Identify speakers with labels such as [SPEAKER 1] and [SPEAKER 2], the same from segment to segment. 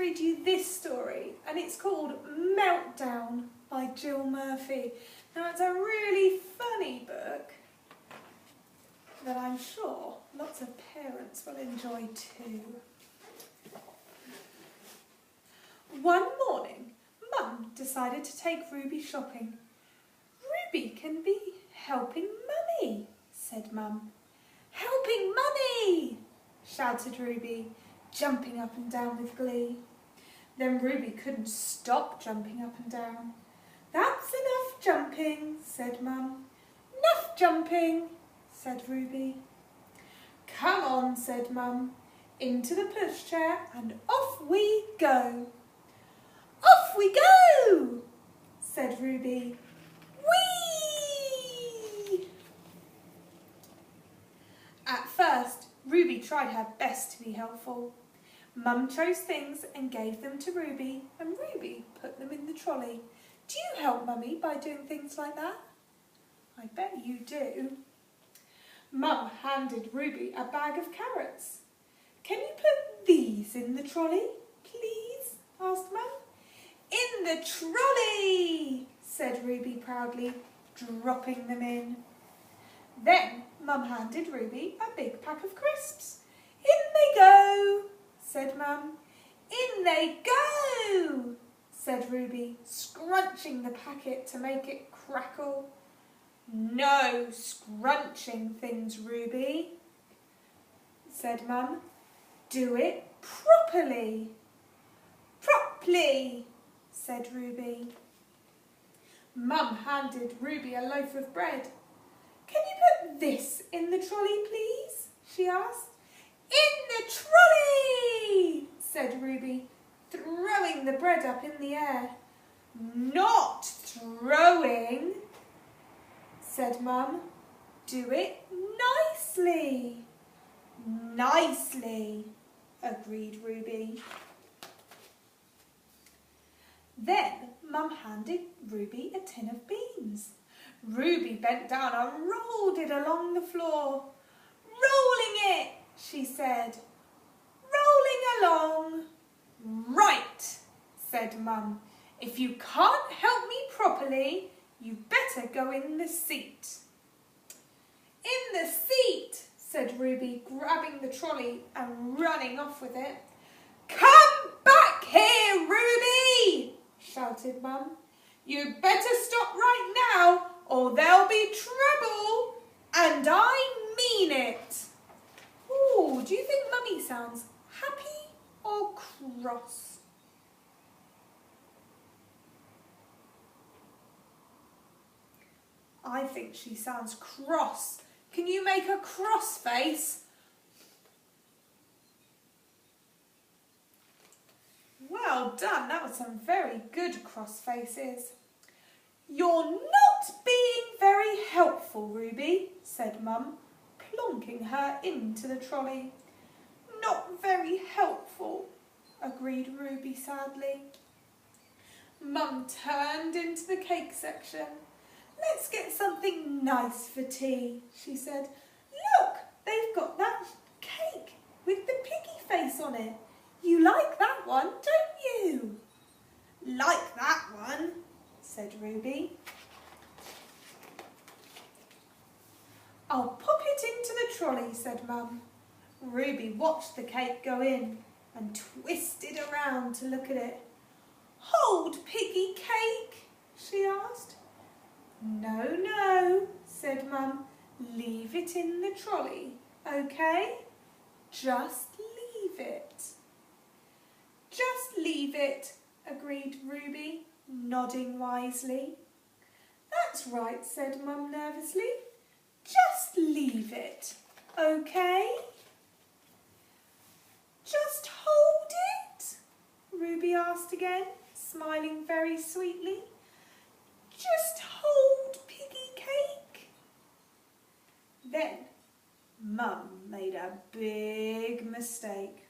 [SPEAKER 1] read you this story, and it's called Meltdown by Jill Murphy. Now, it's a really funny book that I'm sure lots of parents will enjoy too. One morning, Mum decided to take Ruby shopping. "Ruby can be helping Mummy," said Mum. "Helping Mummy!" shouted Ruby, jumping up and down with glee. Then Ruby couldn't stop jumping up and down. "That's enough jumping," said Mum. "Enough jumping," said Ruby. "Come on," said Mum, "into the pushchair and off we go." "Off we go," said Ruby. Whee! At first, Ruby tried her best to be helpful. Mum chose things and gave them to Ruby, and Ruby put them in the trolley. Do you help Mummy by doing things like that? I bet you do. Mum handed Ruby a bag of carrots. "Can you put these in the trolley, please?" asked Mum. "In the trolley," said Ruby proudly, dropping them in. Then Mum handed Ruby a big pack of crisps. "In they go," said Mum. "In they go," said Ruby, scrunching the packet to make it crackle. "No scrunching things, Ruby," said Mum. "Do it properly." "Properly," said Ruby. Mum handed Ruby a loaf of bread. "Can you put this in the trolley, please?" she asked. "In the trolley," said Ruby, throwing the bread up in the air. "Not throwing," said Mum. "Do it nicely." "Nicely," agreed Ruby. Then Mum handed Ruby a tin of beans. Ruby bent down and rolled it along the floor. "Rolling it," she said. "Rolling along." "Right," said Mum. "If you can't help me properly, you better go in the seat." "In the seat," said Ruby, grabbing the trolley and running off with it. "Come back here, Ruby!" shouted Mum. "You better stop right now or there'll be trouble, and I mean it." Ooh, do you think Mummy sounds happy or cross? I think she sounds cross. Can you make a cross face? Well done, that was some very good cross faces. "You're not being very helpful, Ruby," said Mum, plonking her into the trolley. "Not very helpful," agreed Ruby sadly. Mum turned into the cake section. "Let's get something nice for tea," she said. "Look, they've got that cake with the piggy face on it. You like that one, don't you?" "Like that one," said Ruby. "I'll pop it into the trolley," said Mum. Ruby watched the cake go in and twisted around to look at it. "Hold, piggy cake?" she asked. "No, no," said Mum. "Leave it in the trolley, okay? Just leave it." "Just leave it," agreed Ruby, nodding wisely. "That's right," said Mum nervously. "Just leave it, okay?" "Just hold it?" Ruby asked again, smiling very sweetly. "Just hold piggy cake?" Then Mum made a big mistake.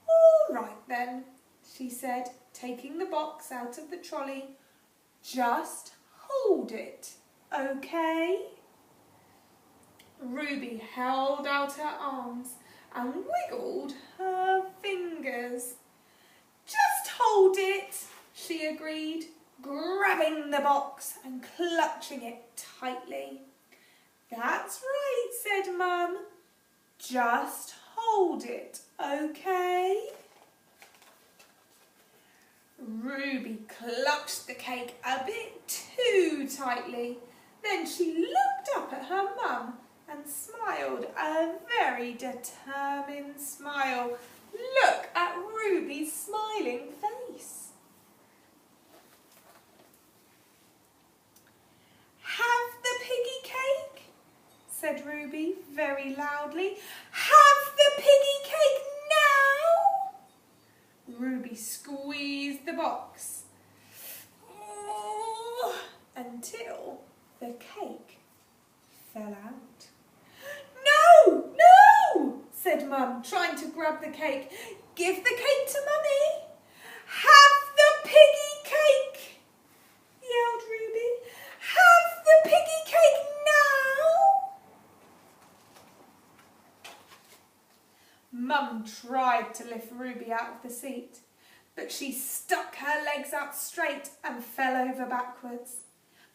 [SPEAKER 1] "All right then," she said, taking the box out of the trolley. "Just hold it, okay?" Ruby held out her arms and wiggled her fingers. hold it, she agreed, grabbing the box and clutching it tightly. That's right, said Mum. Just hold it, okay? Ruby clutched the cake a bit too tightly. Then she looked up at her mum and smiled a very determined smile. Look at Ruby's smiling face. Have the piggy cake, said Ruby very loudly. Have the piggy cake now. Ruby squeezed the box until the cake fell out. No, no, said Mum, trying to grab the cake. Give the cake to Mummy. Have the piggy cake, yelled Ruby. Have the piggy cake now. Mum tried to lift Ruby out of the seat, but she stuck her legs out straight and fell over backwards.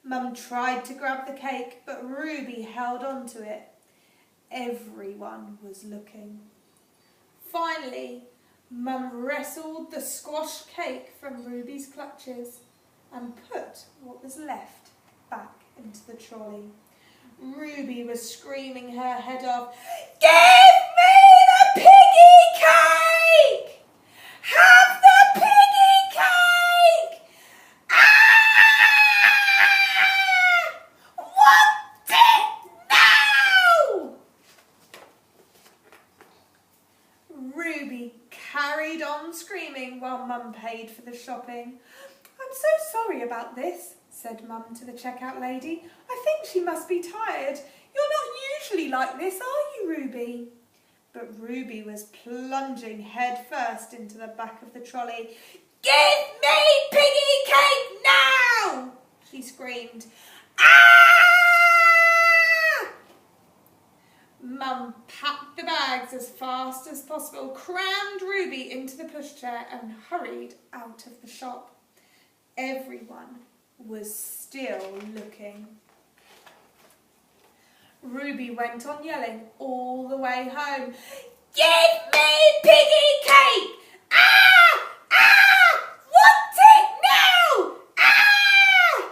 [SPEAKER 1] Mum tried to grab the cake, but Ruby held on to it. Everyone was looking. Finally, Mum wrestled the squashed cake from Ruby's clutches and put what was left back into the trolley. Ruby was screaming her head off. Give me the piggy cake! Have the piggy cake! Want it now! Ruby carried on screaming while Mum paid for the shopping. I'm so sorry about this, said Mum to the checkout lady. I think she must be tired. You're not usually like this, are you, Ruby? But Ruby was plunging head first into the back of the trolley. Give me piggy cake now! She screamed. Ah! Mum packed the bags as fast as possible, crammed Ruby into the pushchair and hurried out of the shop. Everyone was still looking. Ruby went on yelling all the way home. Give me piggy cake! Ah! Ah! Want it now! Ah!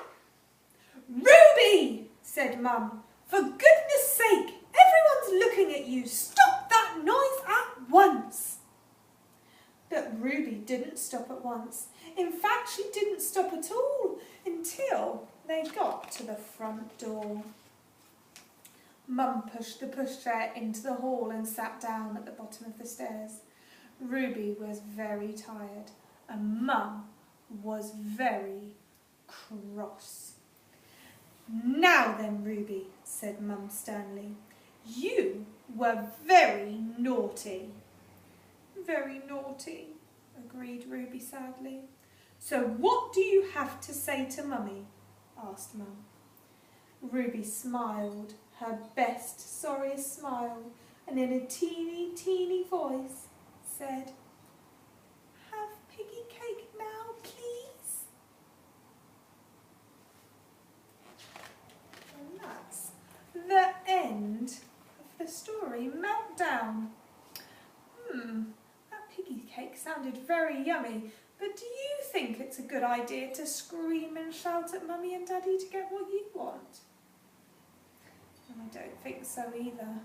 [SPEAKER 1] Ruby, said Mum, for goodness sake, everyone's looking at you. Stop that noise at once. But Ruby didn't stop at once. In fact, she didn't stop at all until they got to the front door. Mum pushed the pushchair into the hall and sat down at the bottom of the stairs. Ruby was very tired and Mum was very cross. Now then, Ruby, said Mum sternly, you were very naughty. Very naughty, agreed Ruby sadly. So what do you have to say to Mummy? Asked Mum. Ruby smiled her best, sorriest smile, and in a teeny, teeny voice said, have piggy cake now, please. And that's the end of the story, Meltdown. That piggy cake sounded very yummy, but do you think it's a good idea to scream and shout at Mummy and Daddy to get what you want? I don't think so either.